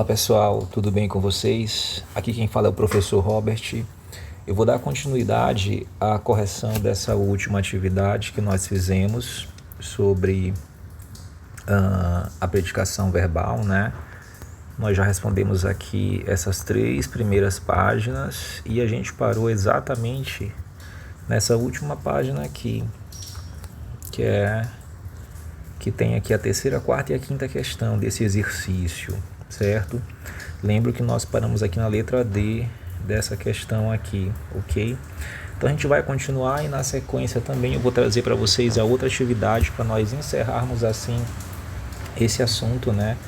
Olá pessoal, tudo bem com vocês? Aqui quem fala é o professor Robert. Eu vou dar continuidade à correção dessa última atividade que nós fizemos sobre a predicação verbal, né? Nós já respondemos aqui essas 3 primeiras páginas e a gente parou exatamente nessa última página aqui, que tem aqui a terceira, quarta e a quinta questão desse exercício, certo? Lembro que nós paramos aqui na letra D dessa questão aqui, ok? Então a gente vai continuar e na sequência também eu vou trazer para vocês a outra atividade para nós encerrarmos assim esse assunto, né,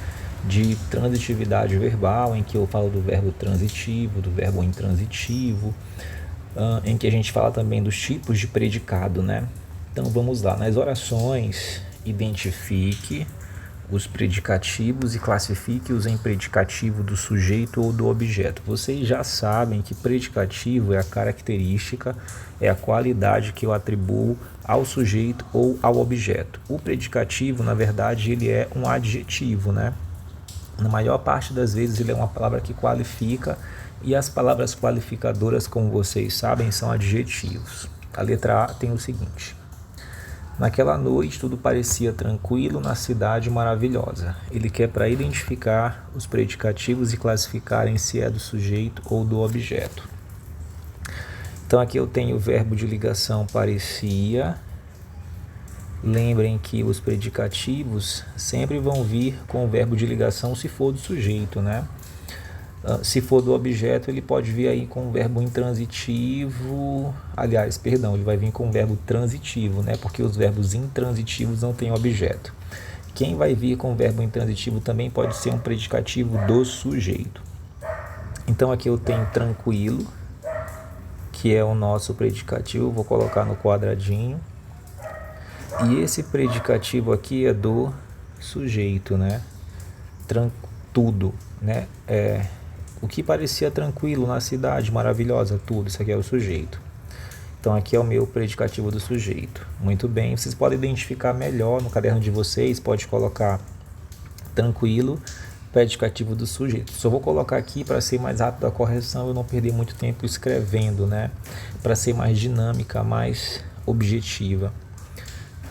de transitividade verbal, em que eu falo do verbo transitivo, do verbo intransitivo, em que a gente fala também dos tipos de predicado, né? Então vamos lá, nas orações identifique os predicativos e classifique-os em predicativo do sujeito ou do objeto. Vocês já sabem que predicativo é a característica, é a qualidade que eu atribuo ao sujeito ou ao objeto. O predicativo, na verdade, ele é um adjetivo, né? Na maior parte das vezes ele é uma palavra que qualifica, e as palavras qualificadoras, como vocês sabem, são adjetivos. A letra A tem o seguinte: naquela noite tudo parecia tranquilo na cidade maravilhosa. Ele quer para identificar os predicativos e classificarem se é do sujeito ou do objeto. Então aqui eu tenho o verbo de ligação parecia. Lembrem que os predicativos sempre vão vir com o verbo de ligação se for do sujeito, né? Se for do objeto, ele pode vir aí com o verbo intransitivo. Aliás, perdão, ele vai vir com o verbo transitivo, né? Porque os verbos intransitivos não têm objeto. Quem vai vir com o verbo intransitivo também pode ser um predicativo do sujeito. Então aqui eu tenho tranquilo, que é o nosso predicativo, vou colocar no quadradinho. E esse predicativo aqui é do sujeito, né? Tudo, né? O que parecia tranquilo na cidade maravilhosa, tudo, isso aqui é o sujeito. Então aqui é o meu predicativo do sujeito. Muito bem, vocês podem identificar melhor no caderno de vocês, pode colocar tranquilo, predicativo do sujeito. Só vou colocar aqui para ser mais rápido a correção, eu não perder muito tempo escrevendo, né? Para ser mais dinâmica, mais objetiva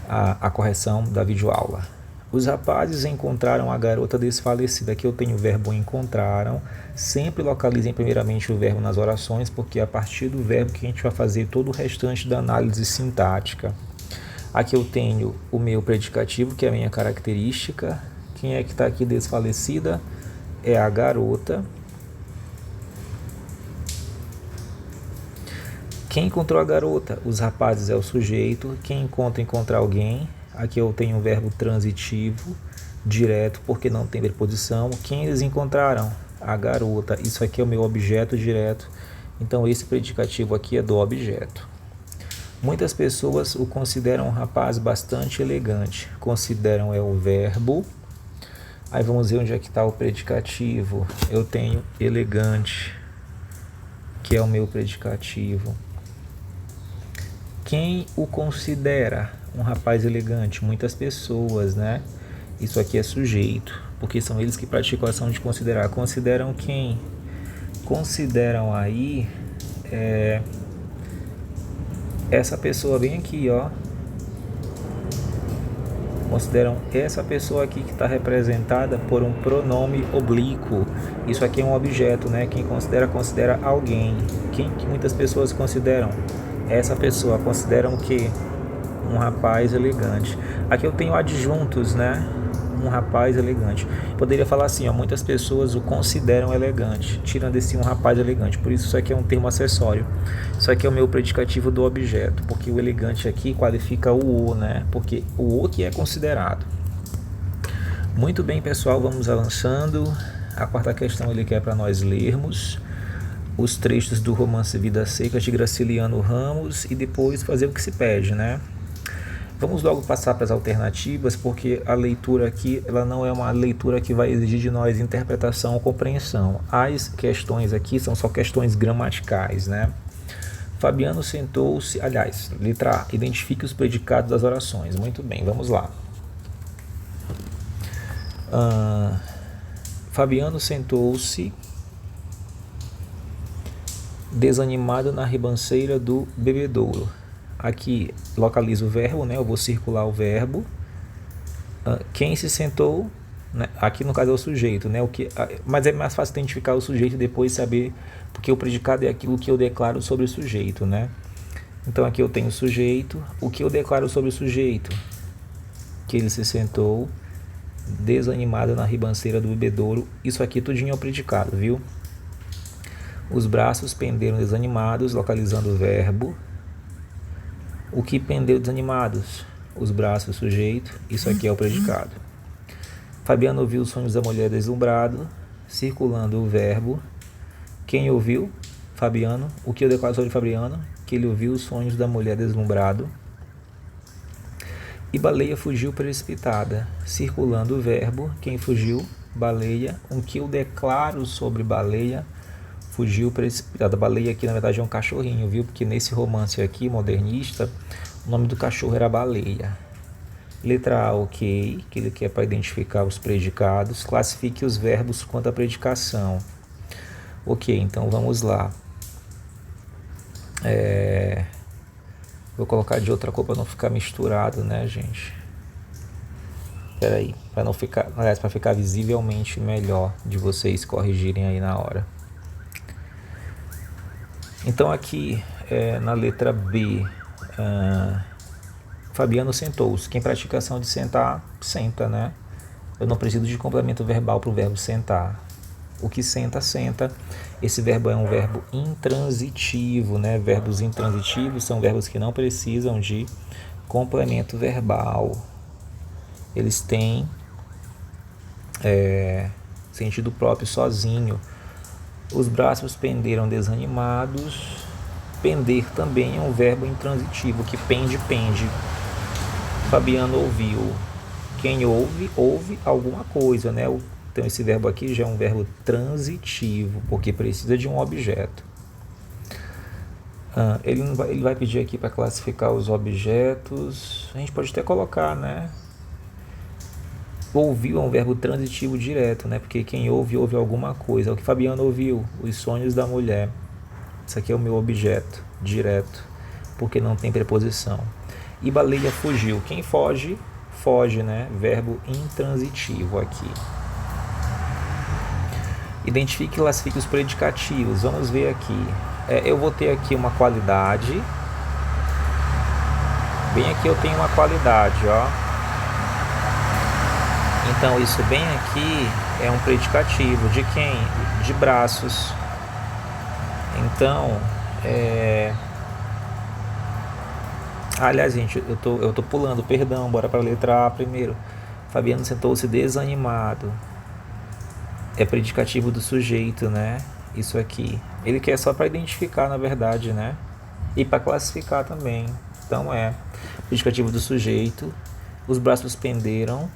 a correção da videoaula. Os rapazes encontraram a garota desfalecida. Aqui eu tenho o verbo encontraram. Sempre localizem primeiramente o verbo nas orações, porque é a partir do verbo que a gente vai fazer todo o restante da análise sintática. Aqui eu tenho o meu predicativo, que é a minha característica. Quem é que está aqui desfalecida? É a garota. Quem encontrou a garota? Os rapazes é o sujeito. Quem encontrar alguém? Aqui eu tenho o verbo transitivo, direto, porque não tem preposição. Quem eles encontraram? A garota. Isso aqui é o meu objeto direto. Então esse predicativo aqui é do objeto. Muitas pessoas o consideram um rapaz bastante elegante. Consideram é o verbo. Aí vamos ver onde é que está o predicativo. Eu tenho elegante, que é o meu predicativo. Quem o considera um rapaz elegante? Muitas pessoas, né? Isso aqui é sujeito, porque são eles que praticam a ação de considerar. Consideram quem? Consideram aí essa pessoa bem aqui, ó. Consideram essa pessoa aqui que está representada por um pronome oblíquo. Isso aqui é um objeto, né? Quem considera alguém. Quem que muitas pessoas consideram? Essa pessoa. Consideram o quê? Um rapaz elegante. Aqui eu tenho adjuntos, né? Um rapaz elegante. Poderia falar assim, ó, muitas pessoas o consideram elegante, tirando esse um rapaz elegante. Por isso aqui é um termo acessório. Isso aqui é o meu predicativo do objeto, porque o elegante aqui qualifica o, né? Porque o que é considerado. Muito bem, pessoal, vamos avançando. A quarta questão ele quer para nós lermos os trechos do romance Vidas Secas de Graciliano Ramos e depois fazer o que se pede, né? Vamos logo passar para as alternativas, porque a leitura aqui ela não é uma leitura que vai exigir de nós interpretação ou compreensão. As questões aqui são só questões gramaticais, né? Fabiano sentou-se, aliás, letra A, identifique os predicados das orações. Muito bem, vamos lá. Fabiano sentou-se desanimado na ribanceira do bebedouro. Aqui localizo o verbo, né? Eu vou circular o verbo. Quem se sentou, né? Aqui no caso é o sujeito, né? Mas é mais fácil identificar o sujeito e depois saber, porque o predicado é aquilo que eu declaro sobre o sujeito, né? Então aqui eu tenho o sujeito. O que eu declaro sobre o sujeito? Que ele se sentou desanimado na ribanceira do bebedouro. Isso aqui tudinho é o predicado, viu? Os braços penderam desanimados, localizando o verbo. O que pendeu desanimados? Os braços, sujeito. Isso aqui é o predicado. Fabiano ouviu os sonhos da mulher deslumbrado, circulando o verbo. Quem ouviu? Fabiano. O que eu declaro sobre Fabiano? Que ele ouviu os sonhos da mulher deslumbrado. E baleia fugiu precipitada, circulando o verbo. Quem fugiu? Baleia. O que eu declaro sobre baleia? Fugiu precipitada. Baleia aqui na verdade é um cachorrinho, viu? Porque nesse romance aqui, modernista, o nome do cachorro era Baleia. Letra A, ok, que ele quer para identificar os predicados. Classifique os verbos quanto à predicação. Ok, então vamos lá. Vou colocar de outra cor para não ficar misturado, né, gente? Espera aí, para não ficar, aliás, para ficar visivelmente melhor de vocês corrigirem aí na hora. Então aqui na letra B, Fabiano sentou-se. Quem pratica a ação de sentar, senta, né? Eu não preciso de complemento verbal para o verbo sentar. O que senta, senta. Esse verbo é um verbo intransitivo, né? Verbos intransitivos são verbos que não precisam de complemento verbal. Eles têm sentido próprio sozinho. Os braços penderam desanimados. Pender também é um verbo intransitivo, que pende, pende. Fabiano ouviu. Quem ouve, ouve alguma coisa, né? Então esse verbo aqui já é um verbo transitivo, porque precisa de um objeto. Ele vai pedir aqui para classificar os objetos. A gente pode até colocar, né? Ouviu é um verbo transitivo direto, né? Porque quem ouve, ouve alguma coisa. O que Fabiano ouviu? Os sonhos da mulher. Isso aqui é o meu objeto direto, porque não tem preposição. E baleia fugiu. Quem foge, foge, né? Verbo intransitivo aqui. Identifique e classifique os predicativos. Vamos ver aqui. Eu vou ter aqui uma qualidade. Bem aqui eu tenho uma qualidade, ó. Então isso bem aqui é um predicativo. De quem? De braços. Então, aliás, gente, eu tô pulando, perdão, bora para a letra A primeiro. Fabiano sentou-se desanimado. É predicativo do sujeito, né? Isso aqui. Ele quer só para identificar, na verdade, né? E para classificar também. Então predicativo do sujeito. Os braços penderam.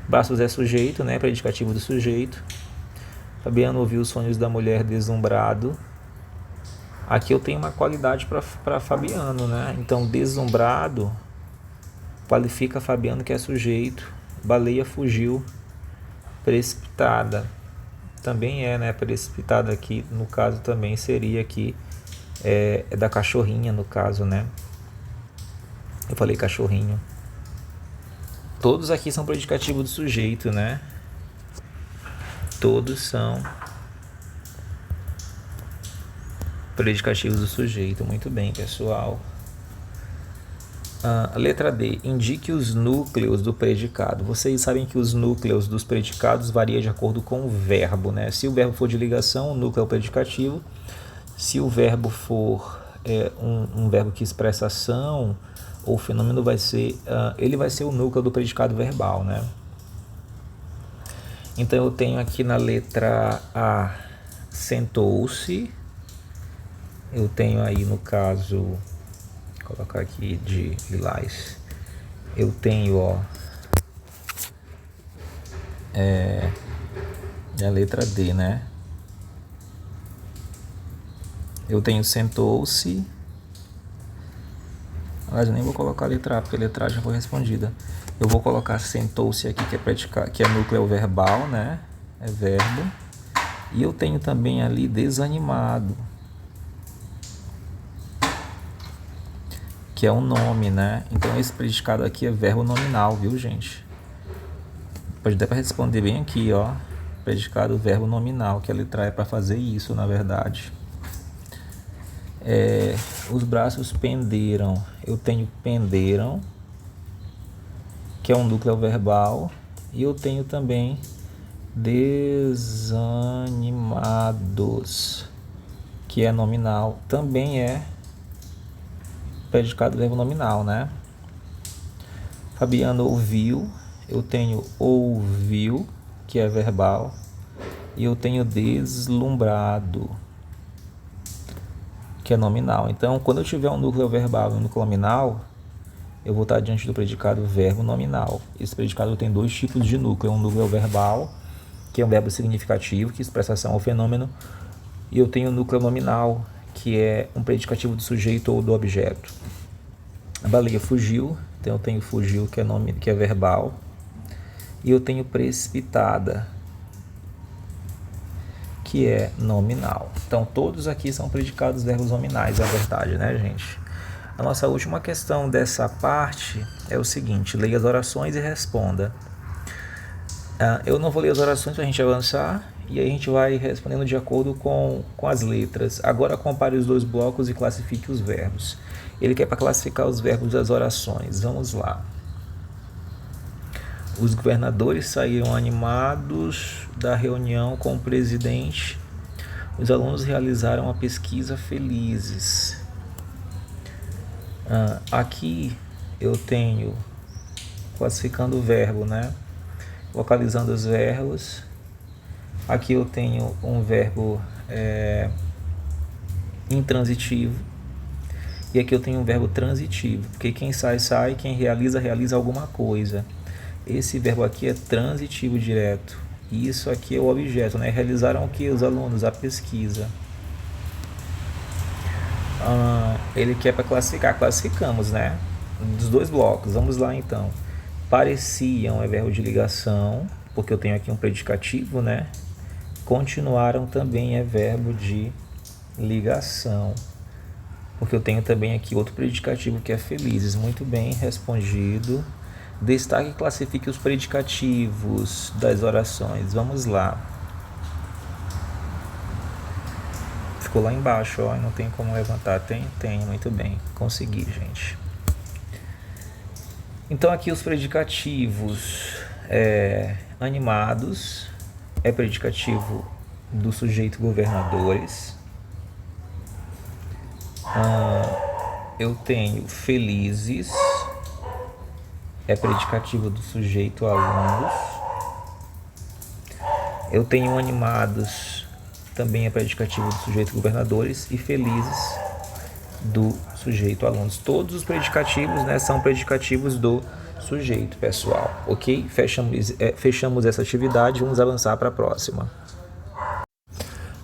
Braços é sujeito, né? Predicativo do sujeito. Fabiano ouviu os sonhos da mulher deslumbrado. Aqui eu tenho uma qualidade para Fabiano, né? Então, deslumbrado qualifica Fabiano, que é sujeito. Baleia fugiu. Precipitada. Também né? Precipitada aqui, no caso, também seria aqui. É da cachorrinha, no caso, né? Eu falei cachorrinho. Todos aqui são predicativos do sujeito, né? Todos são predicativos do sujeito. Muito bem, pessoal. A letra D. Indique os núcleos do predicado. Vocês sabem que os núcleos dos predicados variam de acordo com o verbo, né? Se o verbo for de ligação, o núcleo é o predicativo. Se o verbo for um verbo que expressa ação ou fenômeno, ele vai ser o núcleo do predicado verbal, né? Então eu tenho aqui na letra A, sentou-se. Eu tenho aí no caso, vou colocar aqui de lilás. Eu tenho, a letra D, né? Eu tenho sentou-se. Aliás, eu nem vou colocar a letra A, porque a letra A já foi respondida. Eu vou colocar sentou-se aqui, que é núcleo verbal, né? é verbo. E eu tenho também ali desanimado, que é um nome, né? Então esse predicado aqui é verbo nominal, viu, gente? Pode dar para responder bem aqui, ó. Predicado verbo nominal, que a letra é para fazer isso, na verdade. Os braços penderam. Eu tenho penderam, que é um núcleo verbal. E eu tenho também desanimados, que é nominal. Também é predicado verbo nominal, né? Fabiano ouviu. Eu tenho ouviu, que é verbal. E eu tenho deslumbrado, que é nominal. Então, quando eu tiver um núcleo verbal e um núcleo nominal, eu vou estar diante do predicado verbo nominal. Esse predicado tem dois tipos de núcleo. Um núcleo verbal, que é um verbo significativo, que expressa ação ou fenômeno. E eu tenho o núcleo nominal, que é um predicativo do sujeito ou do objeto. A baleia fugiu, então eu tenho fugiu, que é verbal. E eu tenho precipitada, que é nominal. Então todos aqui são predicados verbos nominais, é verdade, né, gente? A nossa última questão dessa parte é o seguinte: leia as orações e responda. Eu não vou ler as orações para a gente avançar, e aí a gente vai respondendo de acordo com as letras. Agora compare os dois blocos e classifique os verbos. Ele quer para classificar os verbos das orações. Vamos lá. Os governadores saíram animados da reunião com o presidente. Os alunos realizaram a pesquisa felizes. Aqui eu tenho classificando o verbo, né? Localizando os verbos. Aqui eu tenho um verbo intransitivo. E aqui eu tenho um verbo transitivo, porque quem sai, sai, quem realiza, realiza alguma coisa. Esse verbo aqui é transitivo direto. E isso aqui é o objeto, né? Realizaram o que os alunos? A pesquisa. Ele quer para classificar. Classificamos, né? Dos dois blocos. Vamos lá, então. Pareciam é verbo de ligação, porque eu tenho aqui um predicativo, né? Continuaram também é verbo de ligação, porque eu tenho também aqui outro predicativo que é felizes. Muito bem respondido. Destaque e classifique os predicativos das orações. Vamos lá. Ficou lá embaixo, ó, não tem como levantar. Tem, muito bem. Consegui, gente. Então aqui os predicativos animados é predicativo do sujeito governadores. Eu tenho felizes é predicativo do sujeito alunos. Eu tenho animados, também é predicativo do sujeito governadores, e felizes do sujeito alunos. Todos os predicativos, né, são predicativos do sujeito, pessoal. Ok? Fechamos essa atividade, vamos avançar para a próxima.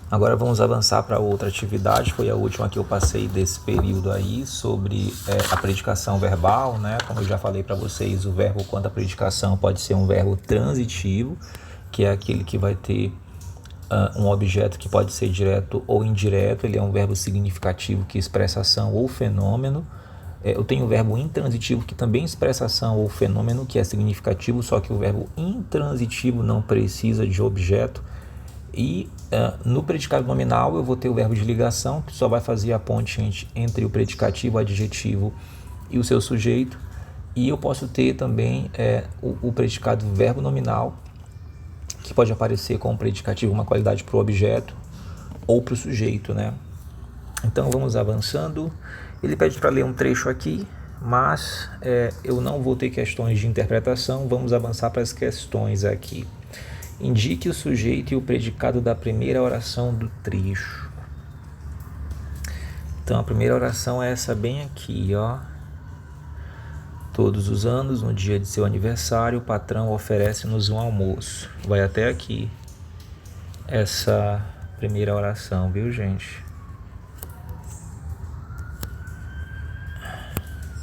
Agora vamos avançar para outra atividade, foi a última que eu passei desse período aí, sobre a predicação verbal, né? Como eu já falei para vocês, o verbo quanto à predicação pode ser um verbo transitivo, que é aquele que vai ter um objeto que pode ser direto ou indireto. Ele é um verbo significativo que expressa ação ou fenômeno. Eu tenho o verbo intransitivo, que também expressa ação ou fenômeno, que é significativo, só que o verbo intransitivo não precisa de objeto. E no predicado nominal eu vou ter o verbo de ligação, que só vai fazer a ponte entre o predicativo, o adjetivo e o seu sujeito. E eu posso ter também o predicado verbo nominal, que pode aparecer com o predicativo, uma qualidade para o objeto ou para o sujeito, né? Então vamos avançando. Ele pede para ler um trecho aqui, mas eu não vou ter questões de interpretação. Vamos avançar para as questões aqui. Indique o sujeito e o predicado da primeira oração do trecho. Então a primeira oração é essa bem aqui, ó. Todos os anos, no dia de seu aniversário, o patrão oferece-nos um almoço. Vai até aqui essa primeira oração, viu, gente?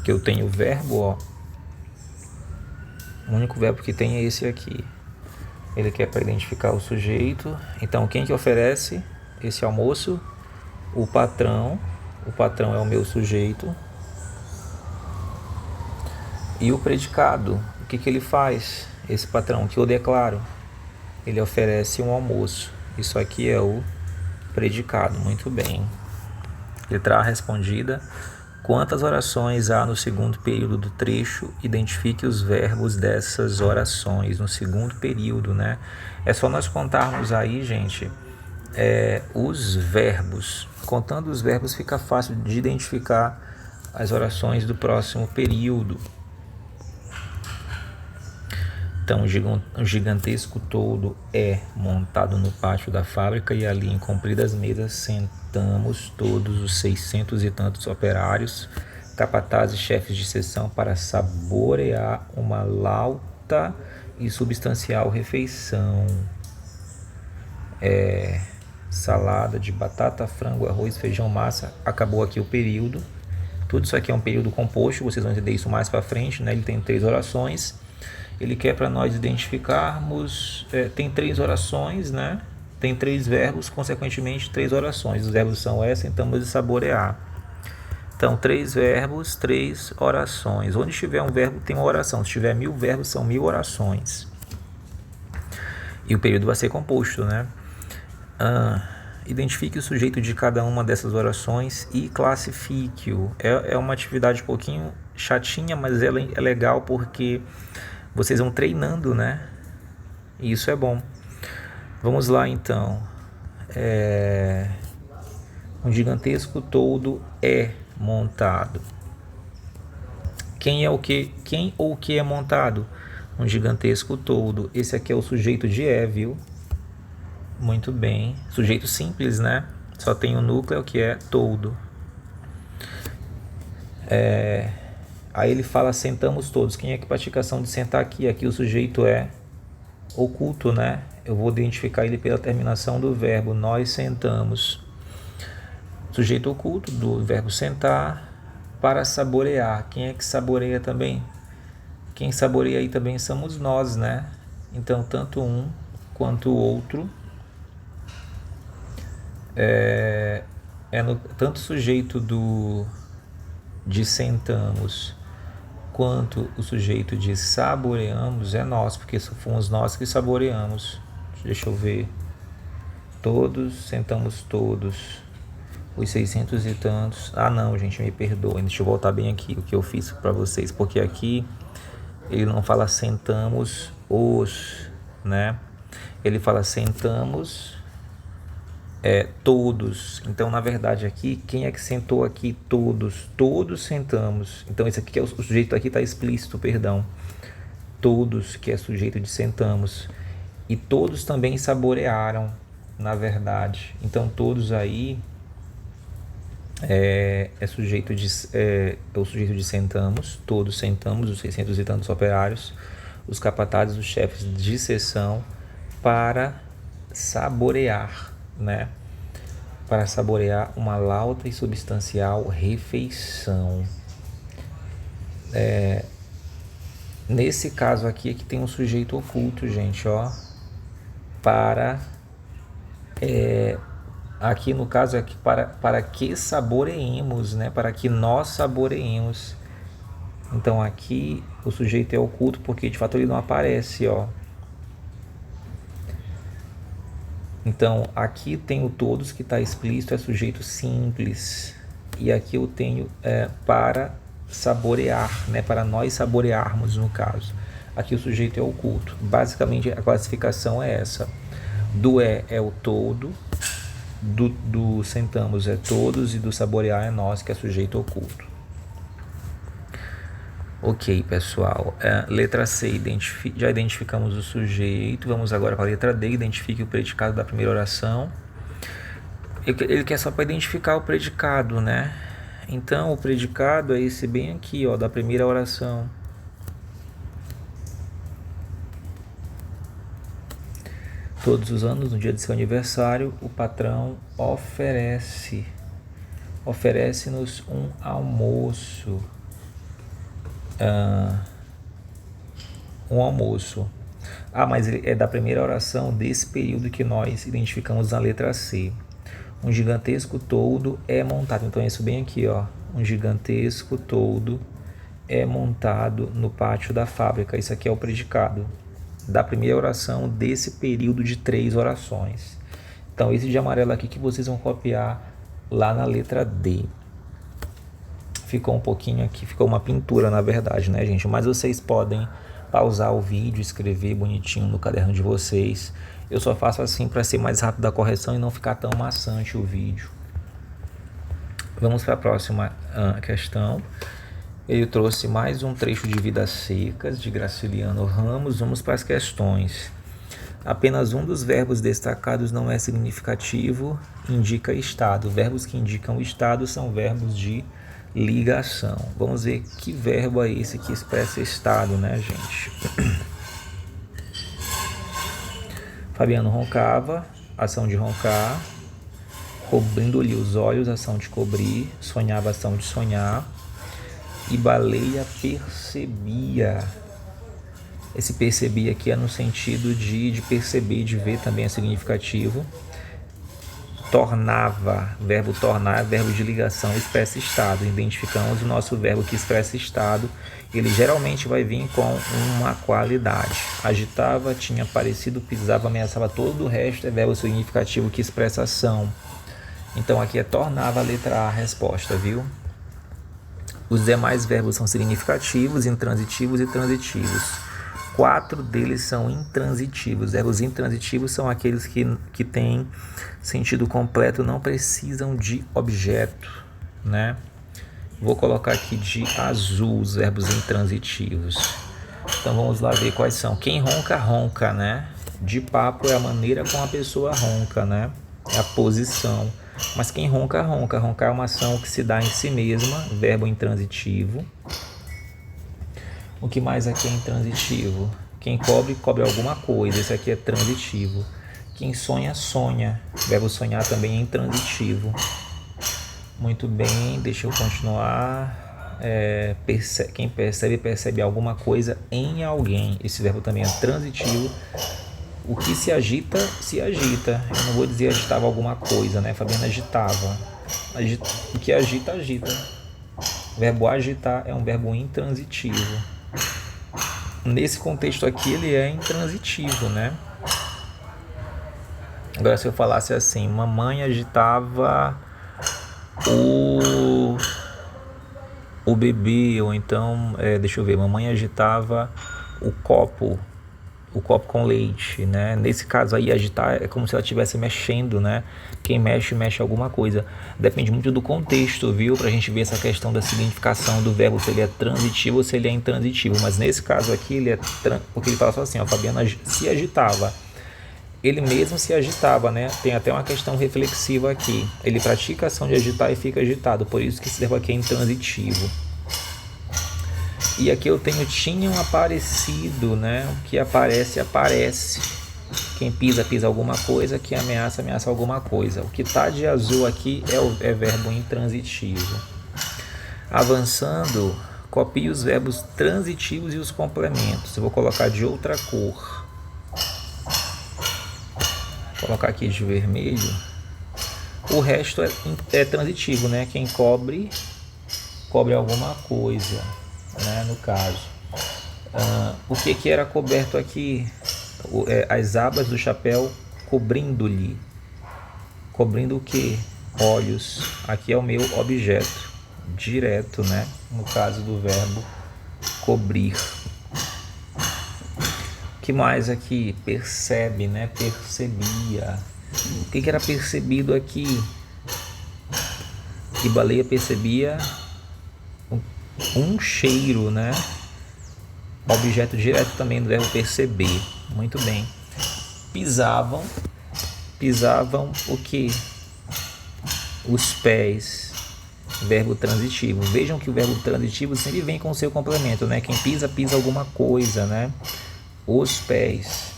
Que eu tenho o verbo, ó. O único verbo que tem é esse aqui. Ele quer para identificar o sujeito. Então, quem que oferece esse almoço? O patrão. O patrão é o meu sujeito. E o predicado, o que ele faz? Esse patrão que eu declaro, ele oferece um almoço. Isso aqui é o predicado. Muito bem. Letra A respondida. Quantas orações há no segundo período do trecho? Identifique os verbos dessas orações no segundo período, né? É só nós contarmos aí, gente, os verbos. Contando os verbos fica fácil de identificar as orações do próximo período. Então, um gigantesco toldo é montado no pátio da fábrica e ali em compridas mesas sentamos todos os 600 e tantos operários, capatazes e chefes de seção para saborear uma lauta e substancial refeição. Salada de batata, frango, arroz, feijão, massa. Acabou aqui o período. Tudo isso aqui é um período composto, vocês vão entender isso mais para frente, né? Ele tem 3 orações. Ele quer para nós identificarmos, tem 3 orações, né? Tem 3 verbos, consequentemente 3 orações. Os verbos são sentamos e saborear. Então, 3 verbos, 3 orações. Onde tiver um verbo tem uma oração. Se tiver 1000 verbos, são 1000 orações. E o período vai ser composto, né? Identifique o sujeito de cada uma dessas orações e classifique-o. É uma atividade um pouquinho chatinha, mas ela é legal porque vocês vão treinando, né? E isso é bom. Vamos lá, então. Um gigantesco toldo é montado. Quem ou o que é montado? Um gigantesco toldo. Esse aqui é o sujeito de viu? Muito bem. Sujeito simples, né? Só tem o núcleo que é toldo. Aí ele fala sentamos todos. Quem é que pratica a ação de sentar aqui? Aqui o sujeito é oculto, né? Eu vou identificar ele pela terminação do verbo. Nós sentamos. Sujeito oculto do verbo sentar para saborear. Quem é que saboreia também? Quem saboreia aí também somos nós, né? Então, tanto um quanto o outro tanto o sujeito de sentamos quanto o sujeito de saboreamos é nós, porque fomos nós que saboreamos. Deixa eu ver. Todos, sentamos todos. Os 600 e tantos. Não, gente, me perdoem. Deixa eu voltar bem aqui o que eu fiz para vocês, porque aqui ele não fala sentamos os, né? Ele fala sentamos todos. Então, na verdade, aqui, quem é que sentou aqui? Todos. Todos sentamos. Então, esse aqui é o sujeito aqui está explícito, perdão. Todos, que é sujeito de sentamos. E todos também saborearam, na verdade. Então, todos aí é o sujeito de sentamos. Todos sentamos, os 600 e tantos operários, os capatazes, os chefes de seção, para saborear, né? Para saborear uma lauta e substancial refeição. Nesse caso aqui é que tem um sujeito oculto, gente, ó. Aqui no caso é para que saboreemos, né? Para que nós saboreemos. Então aqui o sujeito é oculto porque de fato ele não aparece, ó. Então, aqui tem o todos que está explícito, é sujeito simples. E aqui eu tenho para saborear, né? Para nós saborearmos, no caso. Aqui o sujeito é oculto. Basicamente, a classificação é essa. Do é o todo, do sentamos é todos e do saborear é nós, que é sujeito oculto. Ok, pessoal. Letra C, já identificamos o sujeito. Vamos agora para a letra D, identifique o predicado da primeira oração. Ele quer só para identificar o predicado, né? Então, o predicado é esse bem aqui, ó, da primeira oração. Todos os anos, no dia de seu aniversário, o patrão oferece-nos um almoço. Um almoço. Ah, mas é da primeira oração desse período que nós identificamos na letra C. Um gigantesco toldo é montado. Então é isso bem aqui, ó. Um gigantesco toldo é montado no pátio da fábrica. Isso aqui é o predicado da primeira oração desse período de 3 orações. Então esse de amarelo aqui que vocês vão copiar lá na letra D. Ficou um pouquinho aqui, ficou uma pintura na verdade, né, gente? Mas vocês podem pausar o vídeo, escrever bonitinho no caderno de vocês. Eu só faço assim para ser mais rápido a correção e não ficar tão maçante o vídeo. Vamos para a próxima questão. Ele trouxe mais um trecho de Vidas Secas, de Graciliano Ramos. Vamos para as questões. Apenas um dos verbos destacados não é significativo, indica estado. Verbos que indicam estado são verbos de ligação. Vamos ver que verbo é esse que expressa estado, né, gente? Fabiano roncava, ação de roncar. Cobrindo-lhe os olhos, ação de cobrir. Sonhava, ação de sonhar. E baleia percebia. Esse percebia aqui é no sentido de perceber, de ver, também é significativo. Tornava, verbo tornar, verbo de ligação, expressa estado. Identificamos o nosso verbo que expressa estado. Ele geralmente vai vir com uma qualidade. Agitava, tinha parecido, pisava, ameaçava. Todo o resto é verbo significativo que expressa ação. Então aqui é tornava, a letra A, a resposta, viu? Os demais verbos são significativos, intransitivos e transitivos. 4 deles são intransitivos. Verbos intransitivos são aqueles que têm sentido completo, não precisam de objeto, né? Vou colocar aqui de azul os verbos intransitivos. Então vamos lá ver quais são. Quem ronca, ronca, né? De papo é a maneira como a pessoa ronca, né? É a posição. Mas quem ronca, ronca. Roncar é uma ação que se dá em si mesma, verbo intransitivo. O que mais aqui é intransitivo? Quem cobre, cobre alguma coisa. Esse aqui é transitivo. Quem sonha, sonha. O verbo sonhar também é intransitivo. Muito bem, deixa eu continuar. Quem percebe, percebe alguma coisa em alguém. Esse verbo também é transitivo. O que se agita, se agita. Eu não vou dizer agitava alguma coisa, né? Fabiana agitava. O que agita, agita. O verbo agitar é um verbo intransitivo. Nesse contexto aqui ele é intransitivo, né? Agora se eu falasse assim, mamãe agitava o bebê, ou então, deixa eu ver, mamãe agitava o copo com leite, né? Nesse caso aí, agitar é como se ela estivesse mexendo, né? Quem mexe, mexe alguma coisa. Depende muito do contexto, viu? Pra gente ver essa questão da significação do verbo, se ele é transitivo ou se ele é intransitivo. Mas nesse caso aqui, ele é porque ele fala só assim, ó, Fabiana se agitava. Ele mesmo se agitava, né? Tem até uma questão reflexiva aqui. Ele pratica a ação de agitar e fica agitado, por isso que esse verbo aqui é intransitivo. E aqui eu tenho tinham aparecido, né? O que aparece, aparece. Quem pisa, pisa alguma coisa. Quem ameaça, ameaça alguma coisa. O que está de azul aqui é verbo intransitivo. Avançando, copie os verbos transitivos e os complementos. Eu vou colocar de outra cor. Vou colocar aqui de vermelho. O resto é transitivo, né? Quem cobre, cobre alguma coisa. Né, no caso, o que era coberto aqui? As abas do chapéu cobrindo-lhe. Cobrindo o que? Olhos. Aqui é o meu objeto direto, né? No caso do verbo cobrir. O que mais aqui? Percebe, né? Percebia. O que era percebido aqui? E baleia percebia um cheiro, né? Objeto direto também do verbo perceber. Muito bem. Pisavam o que? Os pés. Verbo transitivo. Vejam que o verbo transitivo sempre vem com o seu complemento, né? Quem pisa, pisa alguma coisa, né? Os pés.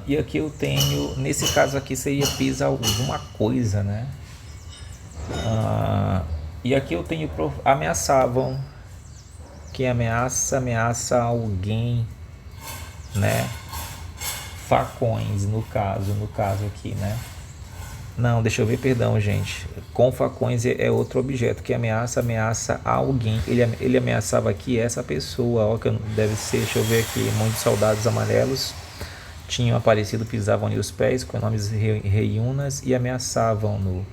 E aqui eu tenho, nesse caso aqui seria pisa alguma coisa, né? E aqui eu tenho ameaçavam. Quem ameaça, ameaça alguém, né? Facões, no caso aqui, né? Não, deixa eu ver, perdão, gente. Com facões é outro objeto. Que ameaça, ameaça alguém. Ele ameaçava aqui essa pessoa, ó, que deve ser, deixa eu ver aqui. Muitos soldados amarelos tinham aparecido, pisavam-lhe os pés com nomes reiunas e ameaçavam-no.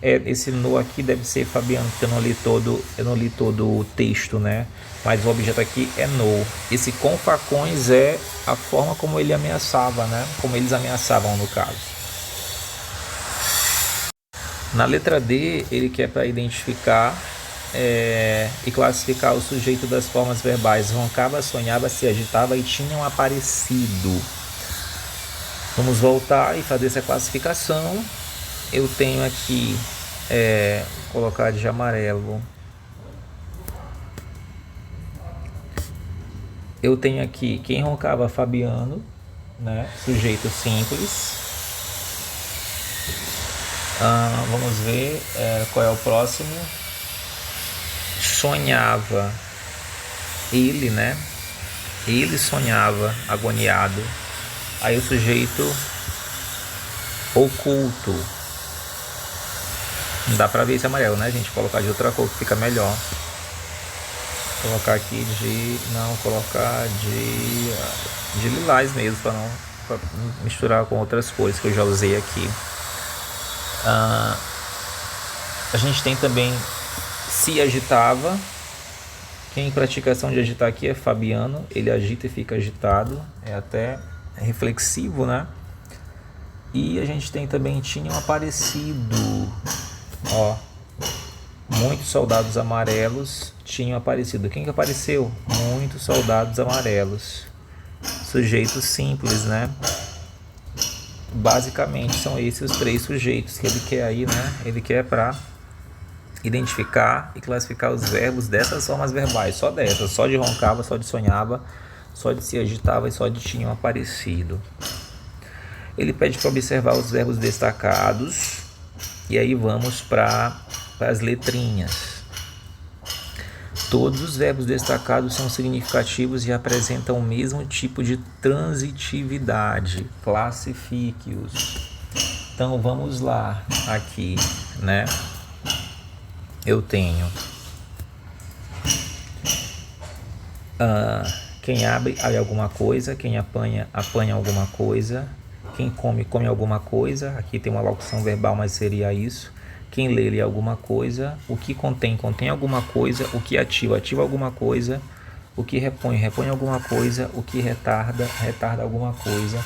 Esse no aqui deve ser Fabiano, porque eu não li todo o texto, né? Mas o objeto aqui é no. Esse com facões é a forma como ele ameaçava, né? Como eles ameaçavam no caso. Na letra D, ele quer para identificar e classificar o sujeito das formas verbais. Roncava, sonhava, se agitava e tinham aparecido. Vamos voltar e fazer essa classificação. Eu tenho aqui, colocar de amarelo. Eu tenho aqui quem roncava, Fabiano, né? Sujeito simples. Vamos ver qual é o próximo. Sonhava. Ele, né? Ele sonhava, agoniado. Aí o sujeito oculto. Não dá pra ver esse amarelo, né, gente? Colocar de outra cor que fica melhor. Colocar aqui colocar de lilás mesmo, pra não misturar com outras cores que eu já usei aqui. A gente tem também se agitava. Quem pratica ação de agitar aqui é Fabiano. Ele agita e fica agitado. É até reflexivo, né? E a gente tem também tinham aparecido. Ó, muitos soldados amarelos tinham aparecido. Quem que apareceu? Muitos soldados amarelos. Sujeitos simples, né? Basicamente são esses os três sujeitos que ele quer aí, né? Ele quer para identificar e classificar os verbos dessas formas verbais, só dessas, só de roncava, só de sonhava, só de se agitava e só de tinham aparecido. Ele pede para observar os verbos destacados e aí vamos para as letrinhas. Todos os verbos destacados são significativos e apresentam o mesmo tipo de transitividade. Classifique-os. Então vamos lá aqui, né? Eu tenho quem abre alguma coisa, quem apanha alguma coisa, quem come alguma coisa. Aqui tem uma locução verbal, mas seria isso. Quem lê alguma coisa, o que contém alguma coisa, o que ativa alguma coisa, o que repõe alguma coisa, o que retarda alguma coisa.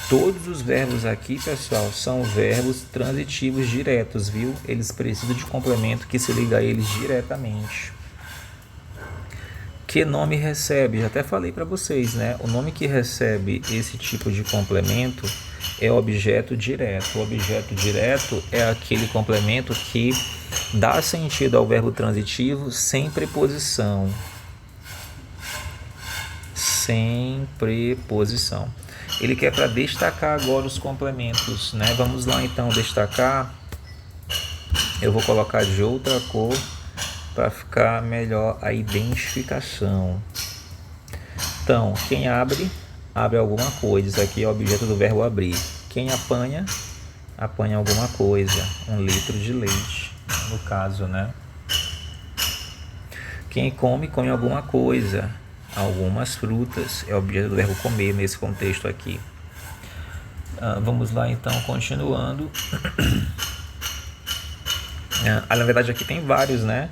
Todos os verbos aqui, pessoal, são verbos transitivos diretos, viu? Eles precisam de complemento que se liga a eles diretamente. Que nome recebe? Já até falei para vocês, né? O nome que recebe esse tipo de complemento é objeto direto. O objeto direto é aquele complemento que dá sentido ao verbo transitivo sem preposição. Sem preposição. Ele quer para destacar agora os complementos, né? Vamos lá então destacar. Eu vou colocar de outra cor para ficar melhor a identificação. Então, quem abre alguma coisa. Isso aqui é o objeto do verbo abrir. Quem apanha alguma coisa. 1 litro de leite, no caso, né? Quem come alguma coisa. Algumas frutas. É o objeto do verbo comer nesse contexto aqui. Vamos lá então, continuando. Na verdade aqui tem vários, né?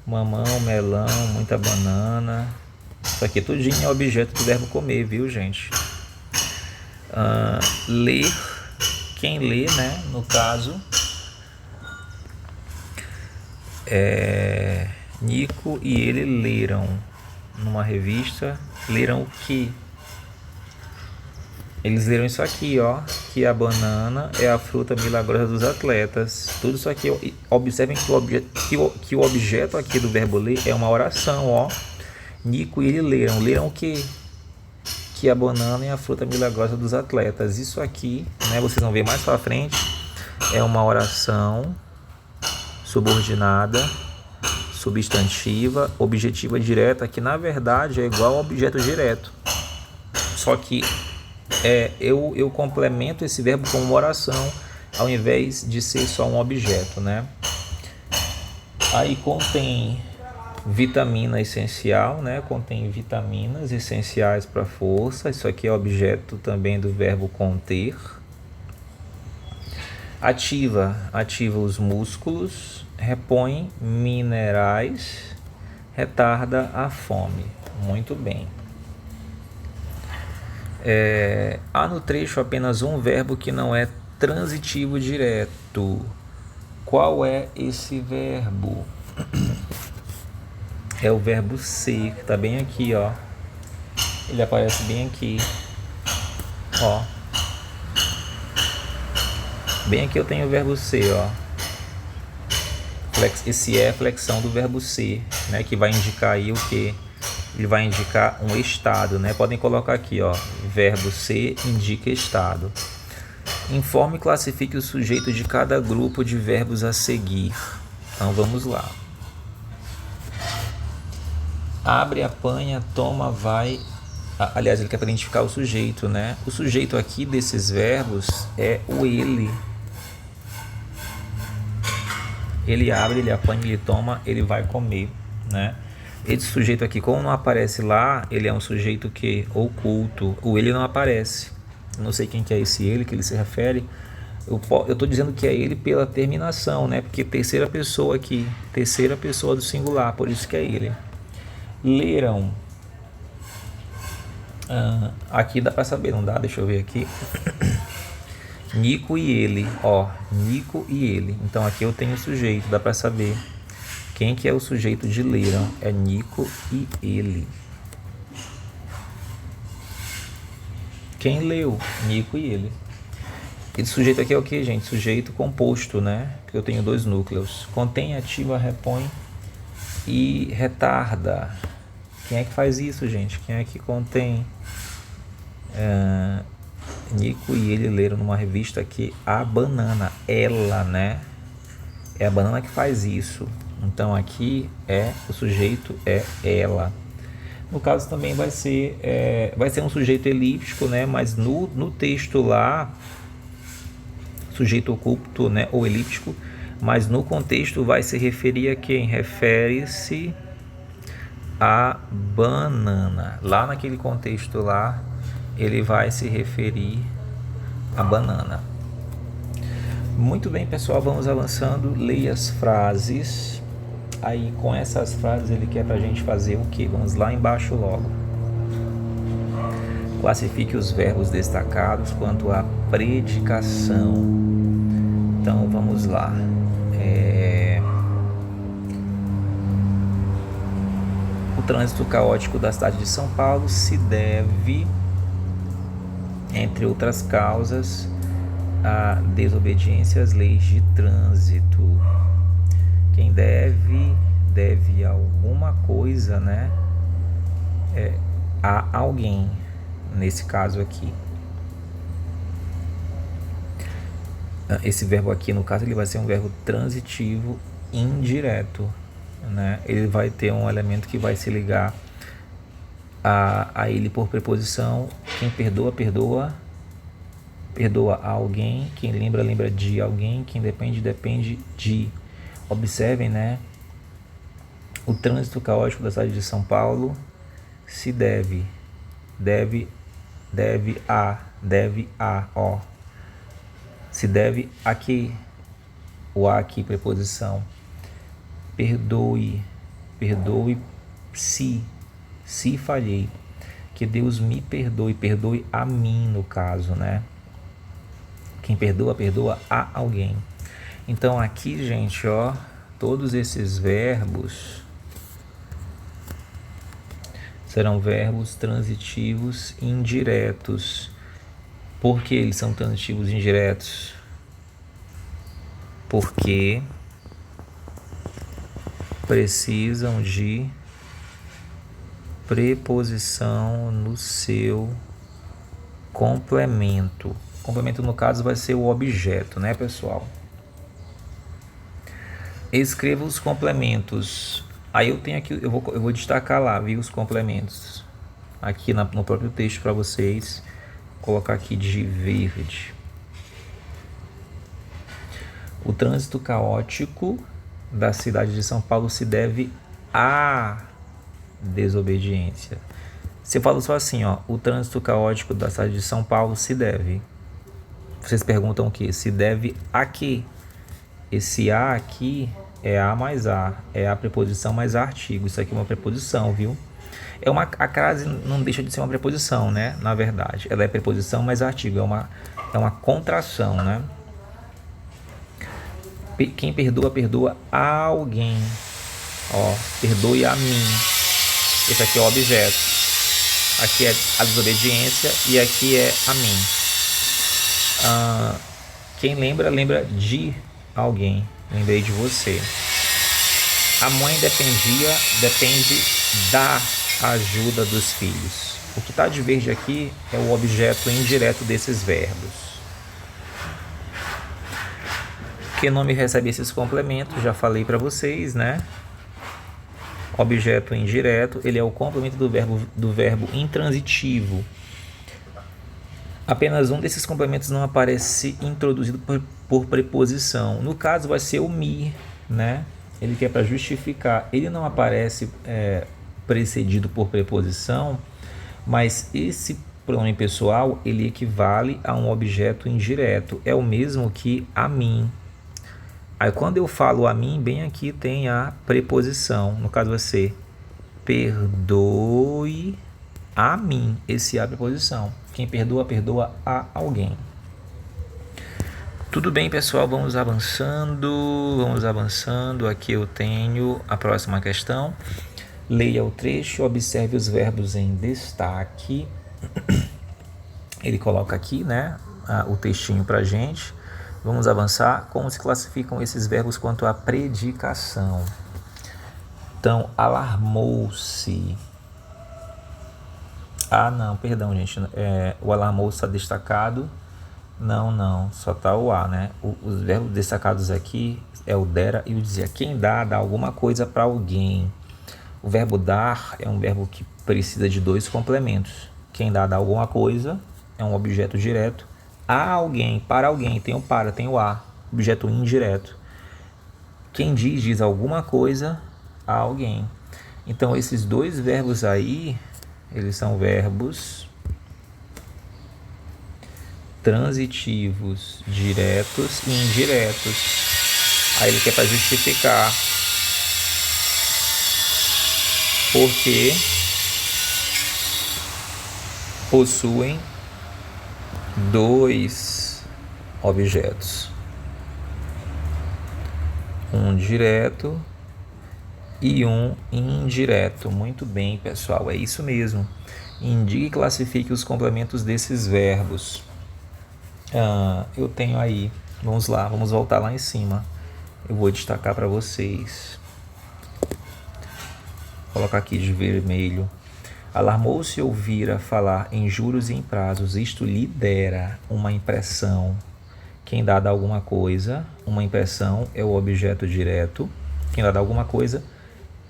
Mamão, melão, muita banana. Isso aqui tudinho é objeto do verbo comer, viu, gente? Ler. Quem lê, né? No caso, Nico e ele leram numa revista. Leram o que? Eles leram isso aqui, ó, que a banana é a fruta milagrosa dos atletas. Tudo isso aqui, observem que o objeto aqui do verbo ler é uma oração, ó. Nico e ele leram. Leram o que? Que a banana é a fruta milagrosa dos atletas. Isso aqui, né, vocês vão ver mais pra frente, é uma oração subordinada substantiva, objetiva direta, que na verdade é igual ao objeto direto. Só que eu complemento esse verbo com uma oração, ao invés de ser só um objeto, né? Aí contém vitamina essencial, né? Contém vitaminas essenciais para a força. Isso aqui é objeto também do verbo conter. Ativa os músculos, repõe minerais, retarda a fome. Muito bem. Há no trecho apenas um verbo que não é transitivo direto. Qual é esse verbo? É o verbo ser, que está bem aqui, ó. Ele aparece bem aqui, ó. Bem aqui eu tenho o verbo ser, ó. Esse é a flexão do verbo ser, né? Que vai indicar aí o quê? Ele vai indicar um estado, né? Podem colocar aqui, ó. Verbo ser indica estado. Informe e classifique o sujeito de cada grupo de verbos a seguir. Então vamos lá. Abre, apanha, toma, vai. Aliás, ele quer para identificar o sujeito, né? O sujeito aqui desses verbos é o ele. Ele abre, ele apanha, ele toma, ele vai comer, né? Esse sujeito aqui, como não aparece lá, ele é um sujeito que oculto. O ele não aparece. Eu não sei quem que é esse ele que ele se refere. Eu estou dizendo que é ele pela terminação, né? Porque terceira pessoa aqui, terceira pessoa do singular, por isso que é ele. Leram. Aqui dá para saber, não dá? Deixa eu ver aqui. Nico e ele, ó, Nico e ele. Então aqui eu tenho o sujeito, dá para saber quem que é o sujeito de leram. É Nico e ele. Quem leu? Nico e ele. Esse sujeito aqui é o que, gente? Sujeito composto, né? Porque eu tenho dois núcleos. Contém, ativa, repõe e retarda. Quem é que faz isso, gente? Quem é que contém? Nico e ele leram numa revista aqui a banana. Ela, né? É a banana que faz isso. Então aqui o sujeito é ela. No caso também vai ser um sujeito elíptico, né? Mas no texto lá, sujeito oculto, né? Ou elíptico. Mas no contexto vai se referir a quem? Refere-se a banana. Lá naquele contexto lá, ele vai se referir a banana. Muito bem, pessoal, vamos avançando. Leia as frases. Aí com essas frases ele quer pra gente fazer o quê? Vamos lá embaixo logo. Classifique os verbos destacados quanto à predicação. Então vamos lá. O trânsito caótico da cidade de São Paulo se deve, entre outras causas, à desobediência às leis de trânsito. Quem deve alguma coisa, né? A alguém, nesse caso aqui. Esse verbo aqui, no caso, ele vai ser um verbo transitivo indireto, né? Ele vai ter um elemento que vai se ligar a ele por preposição. Quem perdoa, perdoa a alguém. Quem lembra, lembra de alguém. Quem depende, depende de. Observem, né? O trânsito caótico da cidade de São Paulo se deve a, ó. Se deve a que? O a aqui, preposição. Perdoe se falhei. Que Deus me perdoe a mim, no caso, né? Quem perdoa, perdoa a alguém. Então aqui, gente, ó, todos esses verbos serão verbos transitivos indiretos. Por que eles são transitivos indiretos? Porque precisam de preposição no seu complemento. O complemento, no caso, vai ser o objeto, né, pessoal? Escreva os complementos Aí eu tenho aqui, eu vou destacar lá, viu, os complementos. Aqui no próprio texto para vocês. Colocar aqui de verde. O trânsito caótico da cidade de São Paulo se deve à desobediência. Se eu falo só assim, ó, o trânsito caótico da cidade de São Paulo se deve. Vocês perguntam o que? Se deve a quê? Esse a aqui é a mais a, é a preposição mais artigo. Isso aqui é uma preposição, viu? A crase não deixa de ser uma preposição, né? Na verdade, ela é preposição mais artigo, é uma contração, né? Quem perdoa, perdoa a alguém. Ó, perdoe a mim. Esse aqui é o objeto. Aqui é a desobediência e aqui é a mim. Quem lembra, lembra de alguém. Lembrei de você. A mãe depende da ajuda dos filhos. O que está de verde aqui é o objeto indireto desses verbos. Que nome recebe esses complementos? Já falei para vocês, né? Objeto indireto, ele é o complemento do verbo intransitivo. Apenas um desses complementos não aparece introduzido por preposição. No caso, vai ser o me, né? Ele que é para justificar. Ele não aparece precedido por preposição, mas esse pronome pessoal, ele equivale a um objeto indireto. É o mesmo que a mim. Aí quando eu falo a mim, bem aqui tem a preposição. No caso vai ser perdoe a mim. Esse é a preposição. Quem perdoa, perdoa a alguém. Tudo bem, pessoal, vamos avançando. Aqui eu tenho a próxima questão. Leia o trecho, observe os verbos em destaque. Ele coloca aqui, né, o textinho pra gente. Vamos avançar. Como se classificam esses verbos quanto à predicação? Então, alarmou-se. Não, perdão, gente. O alarmou-se está destacado. Não, só está o a, né? Os verbos destacados aqui é o dera e o dizia. Quem dá alguma coisa para alguém. O verbo dar é um verbo que precisa de dois complementos. Quem dá alguma coisa é um objeto direto. A alguém, para alguém, tem o para, tem o a, objeto indireto. Quem diz alguma coisa a alguém. Então, esses dois verbos aí, eles são verbos transitivos, diretos e indiretos. Aí ele quer para justificar. Porque possuem dois objetos, um direto e um indireto. Muito bem, pessoal, é isso mesmo. Indique e classifique os complementos desses verbos. Eu tenho aí, vamos lá, vamos voltar lá em cima. Eu vou destacar para vocês. Vou colocar aqui de vermelho. Alarmou-se ouvira falar em juros e em prazos. Isto lhe dera uma impressão. Quem dá alguma coisa, uma impressão é o objeto direto. Quem dá alguma coisa,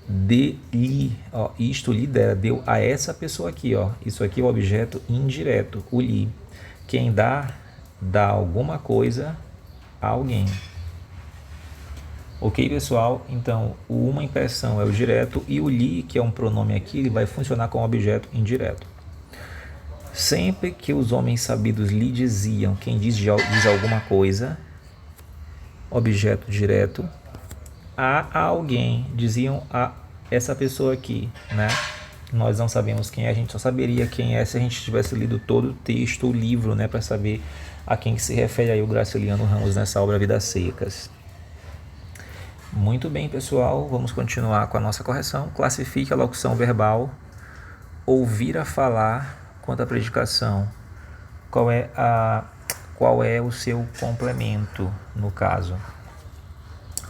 de-lhe. Isto lhe dera, deu a essa pessoa aqui. Isso aqui é o objeto indireto, o lhe. Quem dá alguma coisa a alguém. Ok, pessoal? Então, o uma impressão é o direto e o lhe, que é um pronome aqui, ele vai funcionar como objeto indireto. Sempre que os homens sabidos lhe diziam, quem diz alguma coisa, objeto direto, a alguém, diziam a essa pessoa aqui, né? Nós não sabemos quem é, a gente só saberia quem é se a gente tivesse lido todo o texto, o livro, né? Para saber a quem que se refere aí o Graciliano Ramos nessa obra Vidas Secas. Muito bem, pessoal, vamos continuar com a nossa correção. Classifique a locução verbal, ouvir a falar quanto à predicação. Qual é o seu complemento, no caso?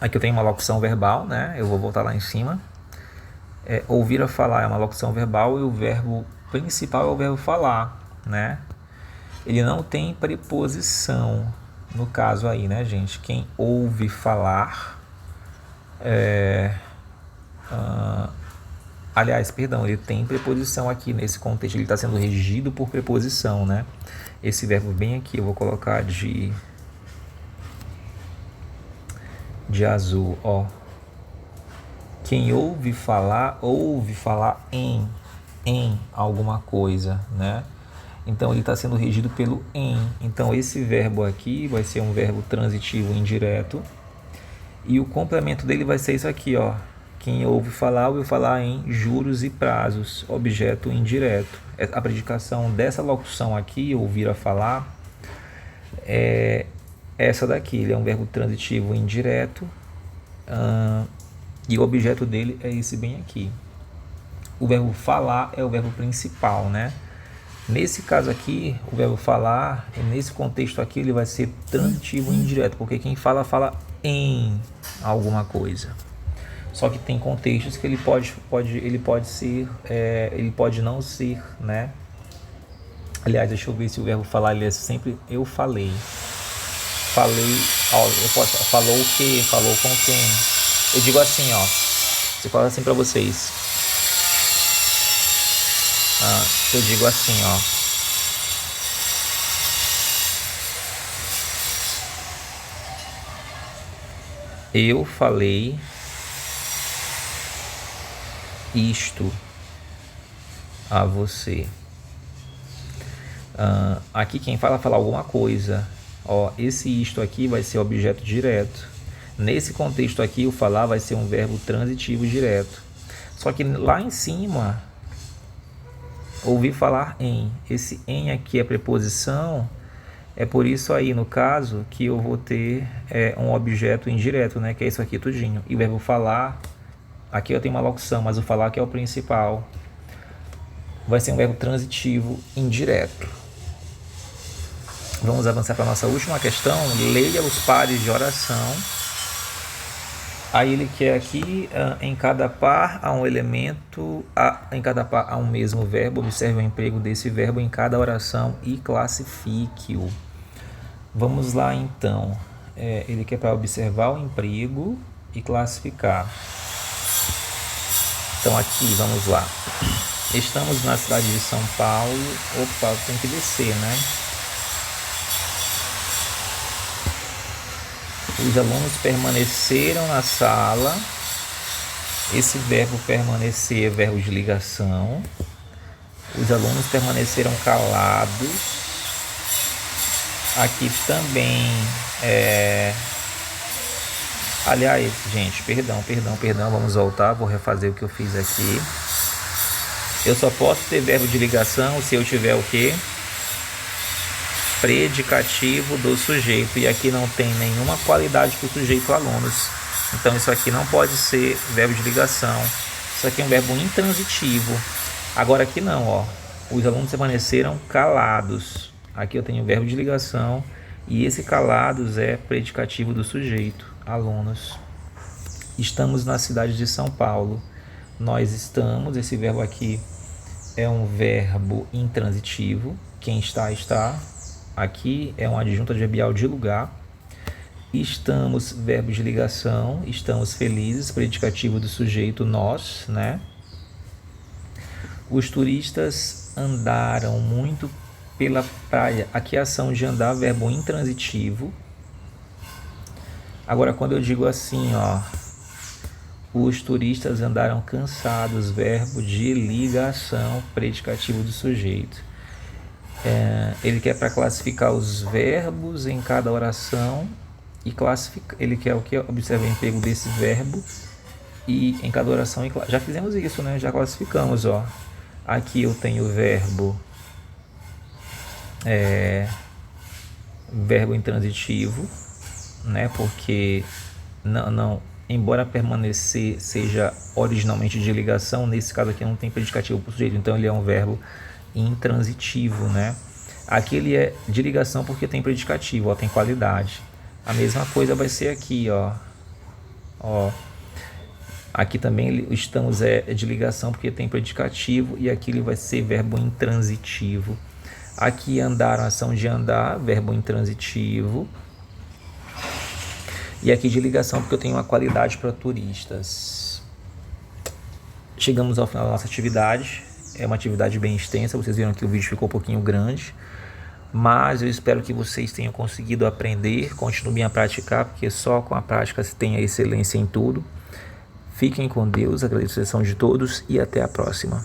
Aqui eu tenho uma locução verbal, né? Eu vou voltar lá em cima. Ouvir a falar é uma locução verbal e o verbo principal é o verbo falar, né? Ele não tem preposição, no caso aí, né, gente? Quem ouve falar Aliás, perdão, ele tem preposição aqui nesse contexto, ele está sendo regido por preposição, né? Esse verbo bem aqui, eu vou colocar de azul, ó. Quem ouve falar em alguma coisa, né? Então ele está sendo regido pelo em. Então esse verbo aqui vai ser um verbo transitivo indireto. E o complemento dele vai ser isso aqui, ó. Quem ouve falar em juros e prazos, objeto indireto. A predicação dessa locução aqui, ouvir a falar, é essa daqui. Ele é um verbo transitivo indireto. E o objeto dele é esse bem aqui. O verbo falar é o verbo principal, né? Nesse caso aqui, o verbo falar, nesse contexto aqui, ele vai ser transitivo indireto, porque quem fala em alguma coisa. Só que tem contextos que ele pode ser, ele pode não ser, né? Aliás, deixa eu ver se o verbo falar ele é sempre eu falei. Falei, ó, falou o quê? Falou com quem? Eu digo assim, ó. Você fala assim pra vocês. Eu digo assim, ó. Eu falei isto a você. Aqui quem fala alguma coisa. Ó, esse isto aqui vai ser objeto direto. Nesse contexto aqui, o falar vai ser um verbo transitivo direto. Só que lá em cima, ouvir falar em. Esse em aqui é preposição. É por isso aí, no caso, que eu vou ter um objeto indireto, né? Que é isso aqui, tudinho. E o verbo falar, aqui eu tenho uma locução, mas o falar que é o principal. Vai ser um verbo transitivo indireto. Vamos avançar para a nossa última questão. Leia os pares de oração. Aí ele quer aqui, em cada par há um elemento, em cada par há um mesmo verbo. Observe o emprego desse verbo em cada oração e classifique-o. Vamos lá então. Ele quer para observar o emprego e classificar. Então aqui, vamos lá. Estamos na cidade de São Paulo. Opa, tem que descer, né? Os alunos permaneceram na sala. Esse verbo permanecer é verbo de ligação. Os alunos permaneceram calados. Aqui também aliás, gente, perdão. Vamos voltar, vou refazer o que eu fiz aqui. Eu só posso ter verbo de ligação se eu tiver o quê? Predicativo do sujeito, e aqui não tem nenhuma qualidade para o sujeito alunos, então isso aqui não pode ser verbo de ligação, isso aqui é um verbo intransitivo. Agora aqui não, ó, os alunos permaneceram calados, aqui eu tenho verbo de ligação e esse calados é predicativo do sujeito, alunos. Estamos na cidade de São Paulo, nós estamos, esse verbo aqui é um verbo intransitivo, quem está. Aqui é um adjunto adverbial de lugar. Estamos, verbo de ligação. Estamos felizes, predicativo do sujeito nós, né? Os turistas andaram muito pela praia. Aqui a ação de andar, verbo intransitivo. Agora, quando eu digo assim, ó, os turistas andaram cansados, verbo de ligação, predicativo do sujeito. Ele quer para classificar os verbos em cada oração e classificar. Ele quer o que? Observa o emprego desse verbo e em cada oração. Já fizemos isso, né? Já classificamos, ó. Aqui eu tenho o verbo verbo intransitivo, né? Porque não, embora permanecer seja originalmente de ligação, nesse caso aqui não tem predicativo para o sujeito, então ele é um verbo intransitivo, né? Aqui ele é de ligação porque tem predicativo, ó, tem qualidade. A mesma coisa vai ser aqui, ó. Aqui também estamos de ligação porque tem predicativo e aqui ele vai ser verbo intransitivo. Aqui andaram, ação de andar, verbo intransitivo. E aqui de ligação porque eu tenho uma qualidade para turistas. chegamos ao final da nossa atividade. É uma atividade bem extensa, vocês viram que o vídeo ficou um pouquinho grande, mas eu espero que vocês tenham conseguido aprender, continuem a praticar, porque só com a prática se tem a excelência em tudo. Fiquem com Deus, agradeço a atenção de todos e até a próxima.